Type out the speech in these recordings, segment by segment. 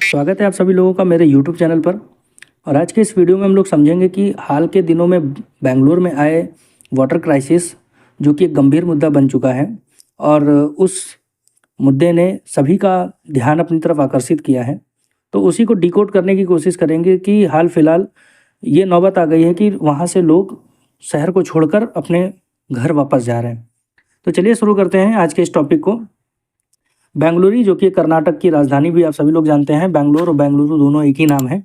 स्वागत है आप सभी लोगों का मेरे YouTube चैनल पर। और आज के इस वीडियो में हम लोग समझेंगे कि हाल के दिनों में बेंगलुरु में आए वाटर क्राइसिस, जो कि एक गंभीर मुद्दा बन चुका है और उस मुद्दे ने सभी का ध्यान अपनी तरफ आकर्षित किया है। तो उसी को डिकोड करने की कोशिश करेंगे कि हाल फिलहाल ये नौबत आ गई है कि वहाँ से लोग शहर को छोड़कर अपने घर वापस जा रहे हैं। तो चलिए शुरू करते हैं आज के इस टॉपिक को। बेंगलुरु, जो कि कर्नाटक की राजधानी भी आप सभी लोग जानते हैं, बेंगलोर और बेंगलुरु दोनों एक ही नाम है।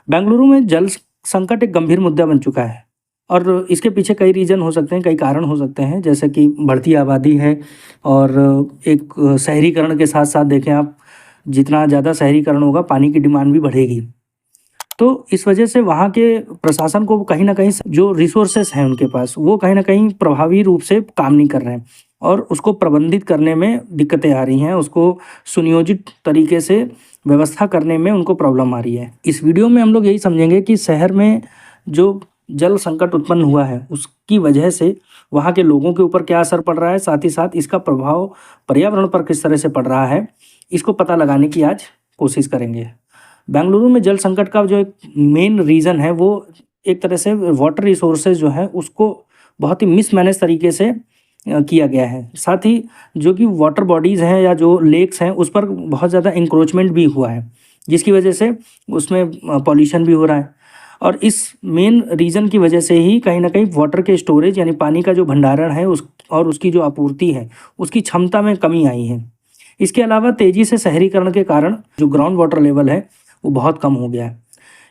बेंगलुरु में जल संकट एक गंभीर मुद्दा बन चुका है और इसके पीछे कई रीज़न हो सकते हैं, कई कारण हो सकते हैं, जैसे कि बढ़ती आबादी है और एक शहरीकरण के साथ साथ देखें आप, जितना ज़्यादा शहरीकरण होगा पानी की डिमांड भी बढ़ेगी। तो इस वजह से वहाँ के प्रशासन को कहीं ना कहीं जो रिसोर्सेस हैं उनके पास, वो कहीं ना कहीं प्रभावी रूप से काम नहीं कर रहे हैं और उसको प्रबंधित करने में दिक्कतें आ रही हैं, उसको सुनियोजित तरीके से व्यवस्था करने में उनको प्रॉब्लम आ रही है। इस वीडियो में हम लोग यही समझेंगे कि शहर में जो जल संकट उत्पन्न हुआ है उसकी वजह से वहाँ के लोगों के ऊपर क्या असर पड़ रहा है, साथ ही साथ इसका प्रभाव पर्यावरण पर किस तरह से पड़ रहा है, इसको पता लगाने की आज कोशिश करेंगे। बेंगलुरु में जल संकट का जो एक मेन रीज़न है वो एक तरह से वाटर रिसोर्सेज जो है उसको बहुत ही मिसमैनेज तरीके से किया गया है। साथ ही जो कि वाटर बॉडीज़ हैं या जो लेक्स हैं उस पर बहुत ज़्यादा इंक्रोचमेंट भी हुआ है, जिसकी वजह से उसमें पॉल्यूशन भी हो रहा है। और इस मेन रीज़न की वजह से ही कहीं ना कहीं वाटर के स्टोरेज यानी पानी का जो भंडारण है उस और उसकी जो आपूर्ति है उसकी क्षमता में कमी आई है। इसके अलावा तेज़ी से शहरीकरण के कारण जो ग्राउंड वाटर लेवल है वो बहुत कम हो गया है।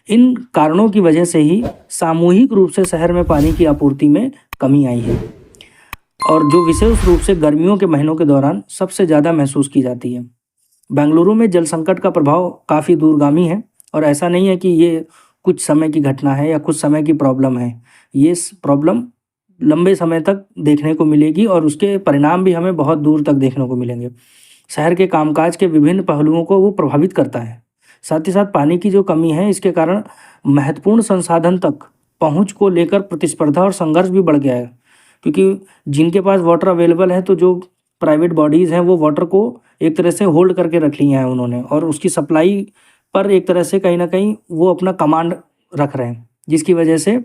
इन कारणों की वजह से ही सामूहिक रूप से शहर में पानी की आपूर्ति में कमी आई है और जो विशेष रूप से गर्मियों के महीनों के दौरान सबसे ज़्यादा महसूस की जाती है। बेंगलुरु में जल संकट का प्रभाव काफ़ी दूरगामी है और ऐसा नहीं है कि ये कुछ समय की घटना है या कुछ समय की प्रॉब्लम है। ये प्रॉब्लम लंबे समय तक देखने को मिलेगी और उसके परिणाम भी हमें बहुत दूर तक देखने को मिलेंगे। शहर के कामकाज के विभिन्न पहलुओं को वो प्रभावित करता है। साथ ही साथ पानी की जो कमी है इसके कारण महत्वपूर्ण संसाधन तक पहुंच को लेकर प्रतिस्पर्धा और संघर्ष भी बढ़ गया है, क्योंकि जिनके पास वाटर अवेलेबल है तो जो प्राइवेट बॉडीज़ हैं वो वाटर को एक तरह से होल्ड करके रख लिया है उन्होंने और उसकी सप्लाई पर एक तरह से कहीं ना कहीं वो अपना कमांड रख रहे हैं, जिसकी वजह से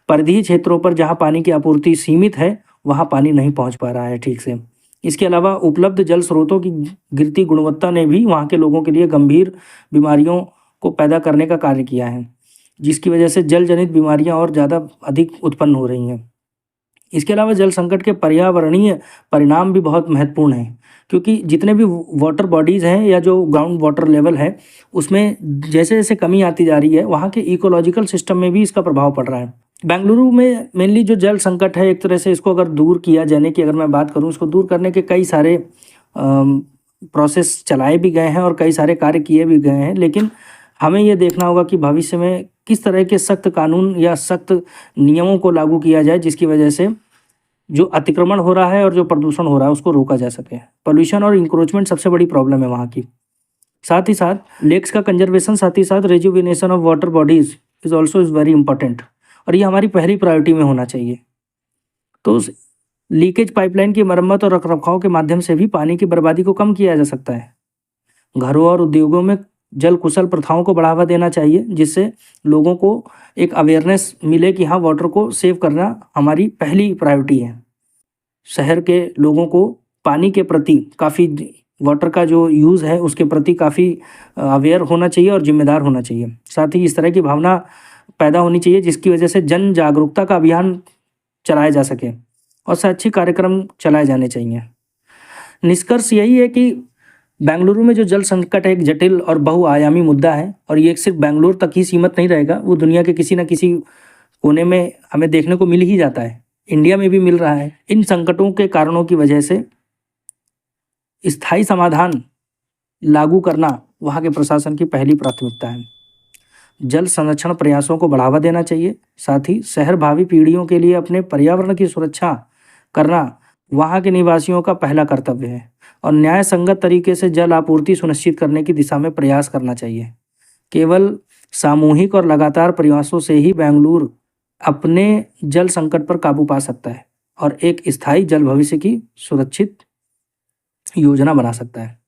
परिधीय क्षेत्रों पर जहाँ पानी की आपूर्ति सीमित है वहाँ पानी नहीं पहुँच पा रहा है ठीक से। इसके अलावा उपलब्ध जल स्रोतों की गिरती गुणवत्ता ने भी वहाँ के लोगों के लिए गंभीर बीमारियों को पैदा करने का कार्य किया है, जिसकी वजह से जल जनित बीमारियाँ और ज़्यादा अधिक उत्पन्न हो रही हैं। इसके अलावा जल संकट के पर्यावरणीय परिणाम भी बहुत महत्वपूर्ण हैं, क्योंकि जितने भी वाटर बॉडीज़ हैं या जो ग्राउंड वाटर लेवल है उसमें जैसे जैसे कमी आती जा रही है वहाँ के इकोलॉजिकल सिस्टम में भी इसका प्रभाव पड़ रहा है। बेंगलुरु में मेनली जो जल संकट है एक तरह से इसको अगर दूर किया जाने की अगर मैं बात करूँ, इसको दूर करने के कई सारे प्रोसेस चलाए भी गए हैं और कई सारे कार्य किए भी गए हैं, लेकिन हमें ये देखना होगा कि भविष्य में किस तरह के सख्त कानून या सख्त नियमों को लागू किया जाए जिसकी वजह से जो अतिक्रमण हो रहा है और जो प्रदूषण हो रहा है उसको रोका जा सके। पॉल्यूशन और इंक्रोचमेंट सबसे बड़ी प्रॉब्लम है वहाँ की। साथ ही साथ लेक्स का कंजर्वेशन, साथ ही साथ rejuvenation of water bodies is also is very important और ये हमारी पहली प्रायोरिटी में होना चाहिए। तो उस लीकेज पाइपलाइन की मरम्मत और रखरखाव के माध्यम से भी पानी की बर्बादी को कम किया जा सकता है। घरों और उद्योगों में जल कुशल प्रथाओं को बढ़ावा देना चाहिए, जिससे लोगों को एक अवेयरनेस मिले कि हाँ, वाटर को सेव करना हमारी पहली प्रायोरिटी है। शहर के लोगों को पानी के प्रति काफ़ी, वाटर का जो यूज़ है उसके प्रति काफ़ी अवेयर होना चाहिए और जिम्मेदार होना चाहिए। साथ ही इस तरह की भावना पैदा होनी चाहिए जिसकी वजह से जन जागरूकता का अभियान चलाया जा सके और शैक्षिक कार्यक्रम चलाए जाने चाहिए। निष्कर्ष यही है कि बेंगलुरु में जो जल संकट है एक जटिल और बहुआयामी मुद्दा है और ये सिर्फ बेंगलुरु तक ही सीमित नहीं रहेगा, वो दुनिया के किसी न किसी कोने में हमें देखने को मिल ही जाता है, इंडिया में भी मिल रहा है। इन संकटों के कारणों की वजह से स्थायी समाधान लागू करना वहाँ के प्रशासन की पहली प्राथमिकता है। जल संरक्षण प्रयासों को बढ़ावा देना चाहिए, साथ ही शहर भावी पीढ़ियों के लिए अपने पर्यावरण की सुरक्षा करना वहाँ के निवासियों का पहला कर्तव्य है और न्याय संगत तरीके से जल आपूर्ति सुनिश्चित करने की दिशा में प्रयास करना चाहिए। केवल सामूहिक और लगातार प्रयासों से ही बेंगलुरु अपने जल संकट पर काबू पा सकता है और एक स्थायी जल भविष्य की सुरक्षित योजना बना सकता है।